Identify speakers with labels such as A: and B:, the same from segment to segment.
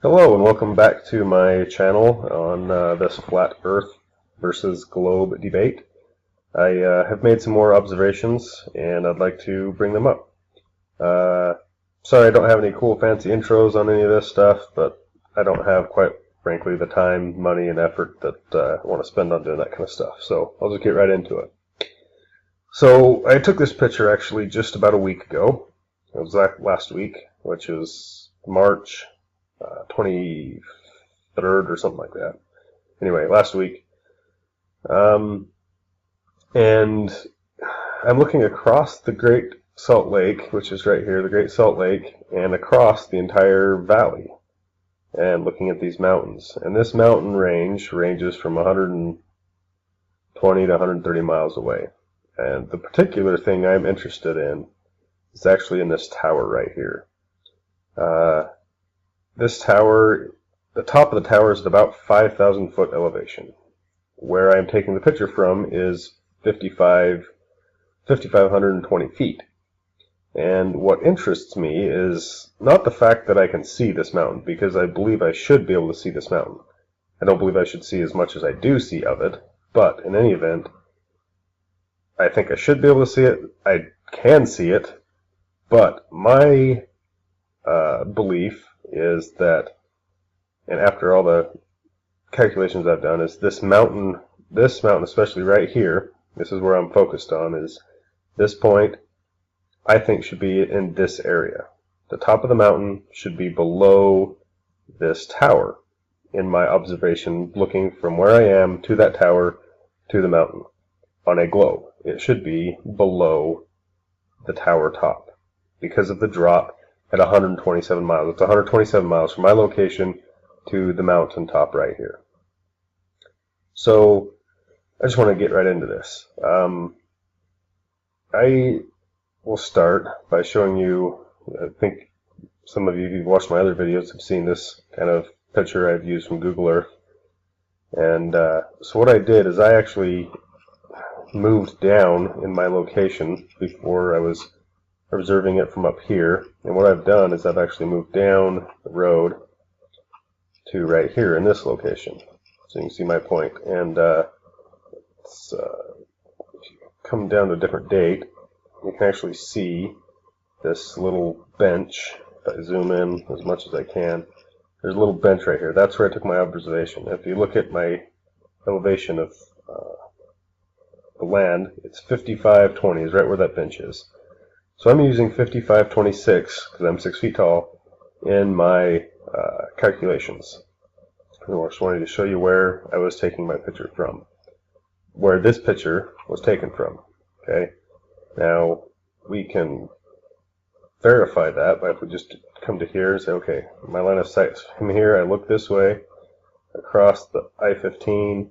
A: Hello and welcome back to my channel on this flat earth versus globe debate. I have made some more observations and I'd like to bring them up. Sorry I don't have any cool fancy intros on any of this stuff, but I don't have, quite frankly, the time, money, and effort that I want to spend on doing that kind of stuff. So I'll just get right into it. So I took this picture actually just about a week ago. It was last week, which is March 23rd or something like that. Anyway, last week. And I'm looking across the Great Salt Lake, which is right here, the Great Salt Lake, and across the entire valley, and looking at these mountains. And this mountain range ranges from 120 to 130 miles away. And the particular thing I'm interested in is actually in this tower right here. This tower, the top of the tower is at about 5,000 foot elevation. Where I'm taking the picture from is 5,520 feet. And what interests me is not the fact that I can see this mountain, because I believe I should be able to see this mountain. I don't believe I should see as much as I do see of it, but in any event, I think I should be able to see it. I can see it, but my belief is that, and after all the calculations I've done, is this mountain especially right here, this is where I'm focused on, is this point I think should be in this area. The top of the mountain should be below this tower in my observation, looking from where I am to that tower to the mountain on a globe. It should be below the tower top because of the drop at 127 miles. It's 127 miles from my location to the mountain top right here. So I just want to get right into this. I will start by showing you, I think some of you who've watched my other videos have seen this kind of picture I've used from Google Earth. And so what I did is I actually moved down in my location before I was observing it from up here, and what I've done is I've actually moved down the road to right here in this location, so you can see my point. And if you come down to a different date, you can actually see this little bench. If I zoom in as much as I can, there's a little bench right here. That's where I took my observation. If you look at my elevation of the land, it's 5520 is right where that bench is. So I'm using 5526 because I'm 6 feet tall in my calculations. I just wanted to show you where I was taking my picture from, where this picture was taken from. Okay, now we can verify that by if we just come to here and say, okay, my line of sight is from here. I look this way across the I-15.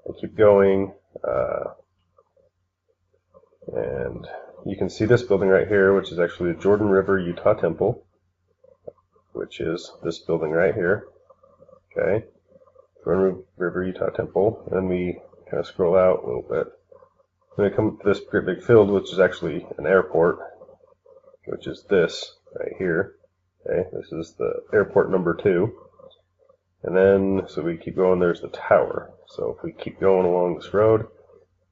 A: I keep going, and you can see this building right here, which is actually the Jordan River Utah Temple, which is this building right here. Okay, Jordan River Utah Temple. And then we kind of scroll out a little bit. Then we come to this great big field, which is actually an airport, which is this right here. Okay, this is the airport number 2. And then, so we keep going, there's the tower. So if we keep going along this road,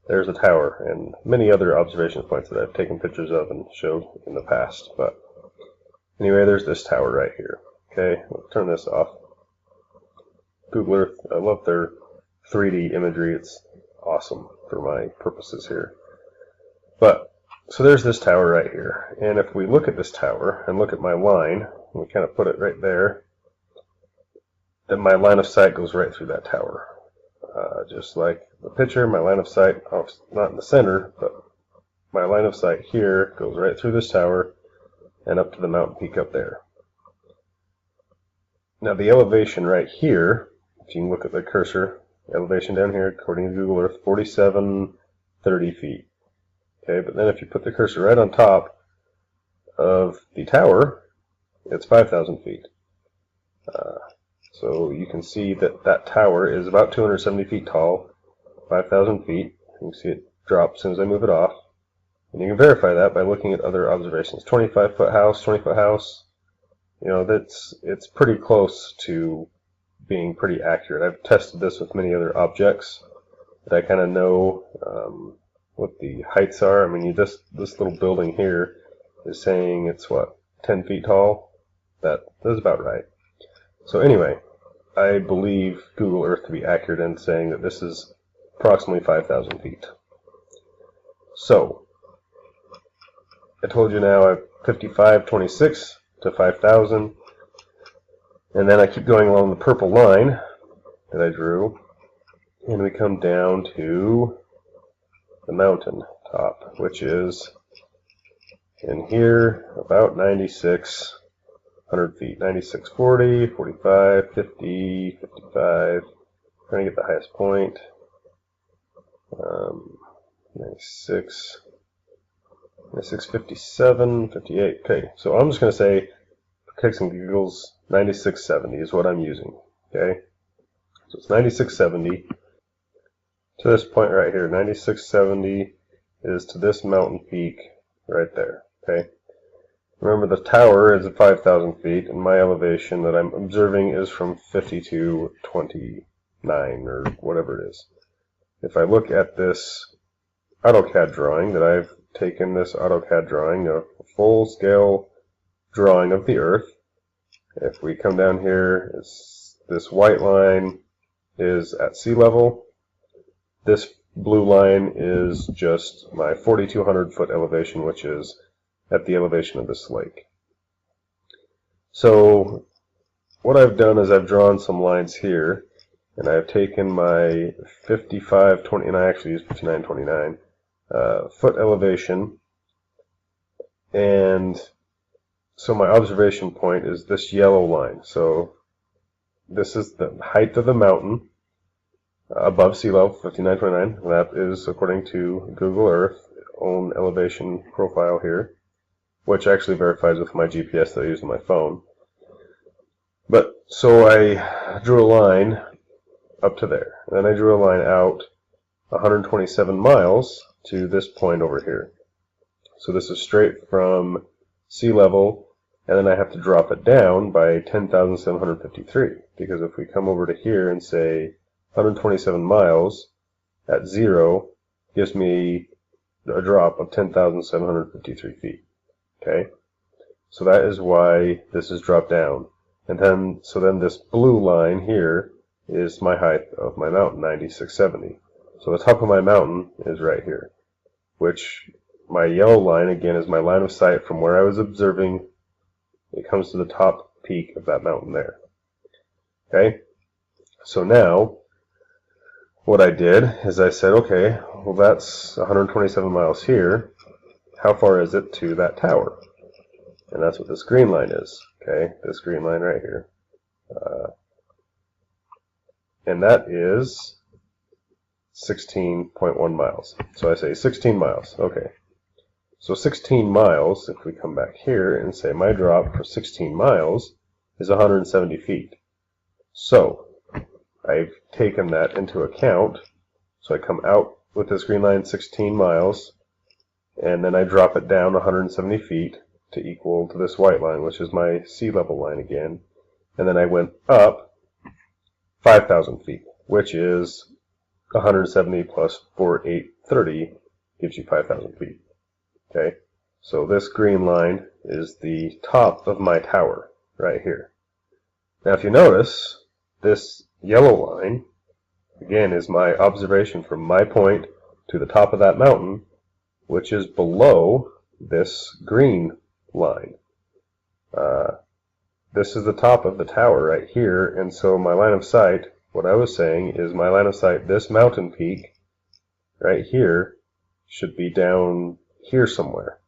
A: there's a tower, and many other observation points that I've taken pictures of and showed in the past. But anyway, there's this tower right here. Okay, let's turn this off. Google Earth, I love their 3D imagery. It's awesome for my purposes here. But, so there's this tower right here. And if we look at this tower and look at my line, we kind of put it right there, then my line of sight goes right through that tower. Just like the picture, my line of sight, not in the center, but my line of sight here goes right through this tower and up to the mountain peak up there. Now the elevation right here, if you can look at the cursor, elevation down here, according to Google Earth, 4,730 feet. Okay, but then if you put the cursor right on top of the tower, it's 5,000 feet. So you can see that that tower is about 270 feet tall, 5,000 feet. You can see it drop as soon as I move it off. And you can verify that by looking at other observations. 25-foot house, 20-foot house, it's pretty close to being pretty accurate. I've tested this with many other objects that I kind of know what the heights are. I mean, this little building here is saying it's what, 10 feet tall? That's about right. So anyway, I believe Google Earth to be accurate in saying that this is approximately 5,000 feet. So, I told you now I'm 5526 to 5,000, and then I keep going along the purple line that I drew, and we come down to the mountain top, which is in here about 9,600 feet. 9640, 45, 50, 55. Trying to get the highest point. 96, 57, 58. Okay, so I'm just going to say, for kicks and giggles, 9670 is what I'm using. Okay, so it's 9670 to this point right here. 9670 is to this mountain peak right there. Okay. Remember, the tower is at 5,000 feet, and my elevation that I'm observing is from 50 to 29, or whatever it is. If I look at this AutoCAD drawing that I've taken, this AutoCAD drawing, a full-scale drawing of the Earth, if we come down here, this white line is at sea level. This blue line is just my 4,200 foot elevation, which is at the elevation of this lake. So what I've done is I've drawn some lines here, and I've taken my 5520, and I actually use 5929 foot elevation, and so my observation point is this yellow line. So this is the height of the mountain above sea level, 5929. That is according to Google Earth own elevation profile here, which actually verifies with my GPS that I use on my phone. But so I drew a line up to there. And then I drew a line out 127 miles to this point over here. So this is straight from sea level, and then I have to drop it down by 10,753. Because if we come over to here and say 127 miles at 0 gives me a drop of 10,753 feet. Okay, so that is why this is dropped down. And then, so then this blue line here is my height of my mountain, 9670. So the top of my mountain is right here, which my yellow line, again, is my line of sight from where I was observing. It comes to the top peak of that mountain there. Okay, so now what I did is I said, okay, well, that's 127 miles here. How far is it to that tower? And that's what this green line is. Okay, this green line right here. And that is 16.1 miles. So I say 16 miles. Okay. So 16 miles, if we come back here and say my drop for 16 miles is 170 feet. So I've taken that into account. So I come out with this green line 16 miles, and then I drop it down 170 feet to equal to this white line, which is my sea level line again. And then I went up 5,000 feet, which is 170 plus 4,830 gives you 5,000 feet. Okay, so this green line is the top of my tower right here. Now if you notice, this yellow line, again, is my observation from my point to the top of that mountain, which is below this green line. This is the top of the tower right here, and so my line of sight, what I was saying is my line of sight, this mountain peak right here should be down here somewhere.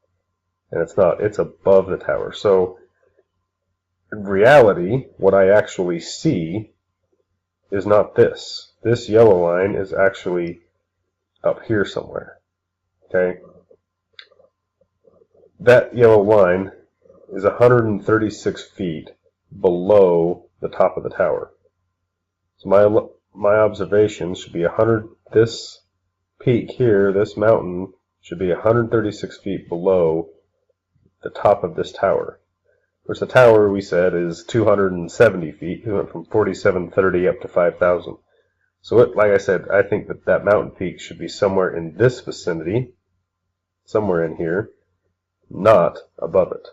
A: And it's not, it's above the tower. So in reality, what I actually see is not this. This yellow line is actually up here somewhere. Okay? That yellow line is 136 feet below the top of the tower. So my observation should be 100, this peak here, this mountain, should be 136 feet below the top of this tower. which the tower we said is 270 feet. We went from 4730 up to 5,000. So like I said, I think that mountain peak should be somewhere in this vicinity, somewhere in here, not above it.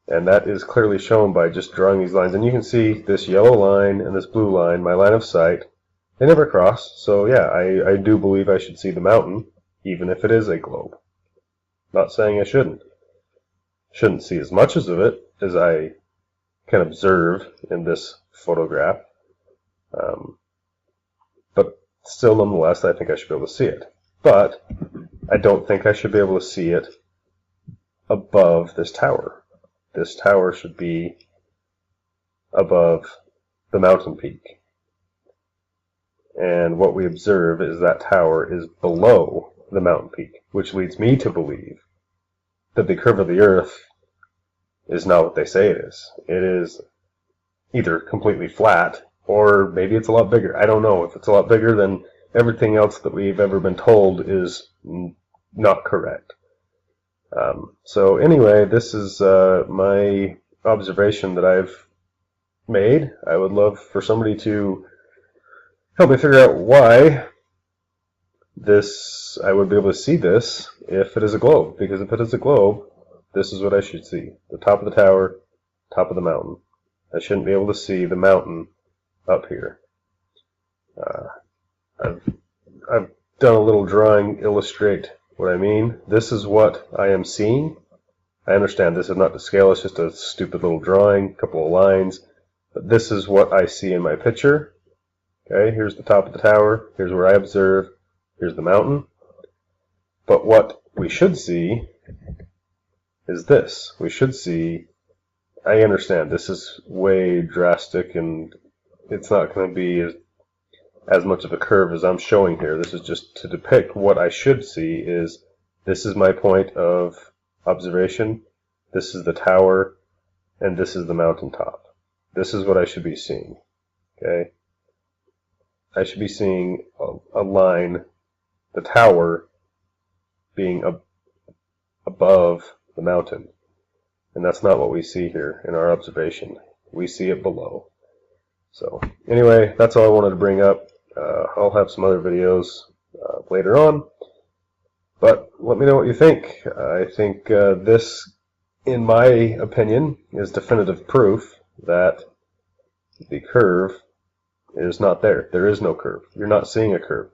A: And that is clearly shown by just drawing these lines. And you can see this yellow line and this blue line, my line of sight, they never cross. So yeah, I do believe I should see the mountain, even if it is a globe. Not saying I shouldn't. Shouldn't see as much of it as I can observe in this photograph. But still, nonetheless, I think I should be able to see it. But I don't think I should be able to see it above this tower. This tower should be above the mountain peak. And what we observe is that tower is below the mountain peak, which leads me to believe that the curve of the Earth is not what they say it is. It is either completely flat, or maybe it's a lot bigger. I don't know. If it's a lot bigger, then everything else that we've ever been told is not correct. So anyway, this is my observation that I've made. I would love for somebody to help me figure out why I would be able to see this if it is a globe. Because if it is a globe, this is what I should see. The top of the tower, top of the mountain. I shouldn't be able to see the mountain up here. I've done a little drawing illustrate what I mean. This is what I am seeing. I understand this is not to scale, it's just a stupid little drawing, a couple of lines. But this is what I see in my picture. Okay, here's the top of the tower, here's where I observe, here's the mountain. But what we should see is this. We should see, I understand this is way drastic and it's not going to be as much of a curve as I'm showing here. This is just to depict what I should see is, this is my point of observation, this is the tower, and this is the mountaintop. This is what I should be seeing. Okay? I should be seeing a line, the tower, being above the mountain. And that's not what we see here in our observation. We see it below. So anyway, that's all I wanted to bring up. I'll have some other videos later on, but let me know what you think. I think this, in my opinion, is definitive proof that the curve is not there. There is no curve. You're not seeing a curve.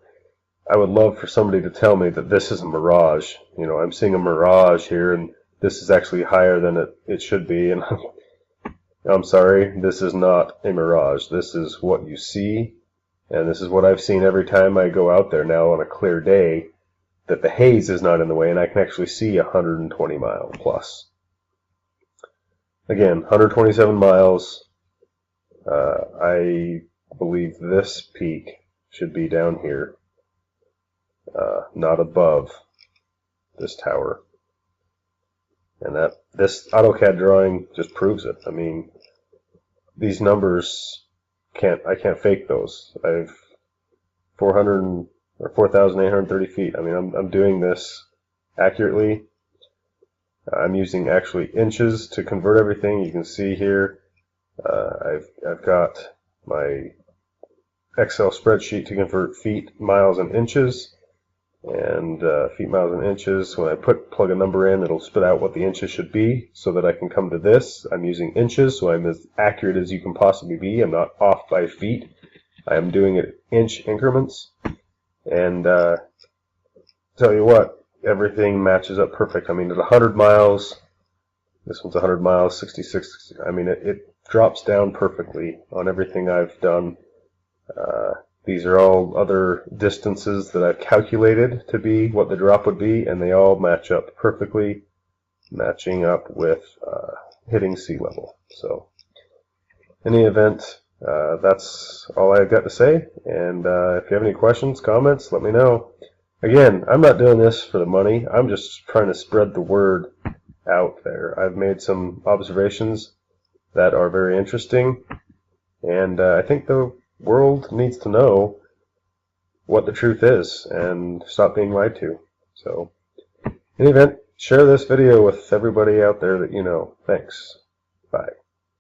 A: I would love for somebody to tell me that this is a mirage. You know, I'm seeing a mirage here and this is actually higher than it should be, and I'm sorry, this is not a mirage. This is what you see, and this is what I've seen every time I go out there now on a clear day, that the haze is not in the way and I can actually see 120 miles plus. Again, 127 miles. I believe this peak should be down here, not above this tower. And this AutoCAD drawing just proves it. I mean, these numbers I can't fake those. I've 4,830 feet. I mean, I'm doing this accurately. I'm using actually inches to convert everything. You can see here, I've got my Excel spreadsheet to convert feet, miles, and inches. And feet, miles, and inches. When I plug a number in, it'll spit out what the inches should be so that I can come to this. I'm using inches, so I'm as accurate as you can possibly be. I'm not off by feet. I am doing it inch increments. And tell you what, everything matches up perfect. I mean, at 100 miles, this one's 100 miles, 66. I mean, it drops down perfectly on everything I've done. These are all other distances that I've calculated to be what the drop would be, and they all match up perfectly, matching up with hitting sea level. So, in any event, that's all I've got to say, and if you have any questions, comments, let me know. Again, I'm not doing this for the money. I'm just trying to spread the word out there. I've made some observations that are very interesting, and I think the world needs to know what the truth is and stop being lied to. So, in any event, Share this video with everybody out there that you know. Thanks. Bye.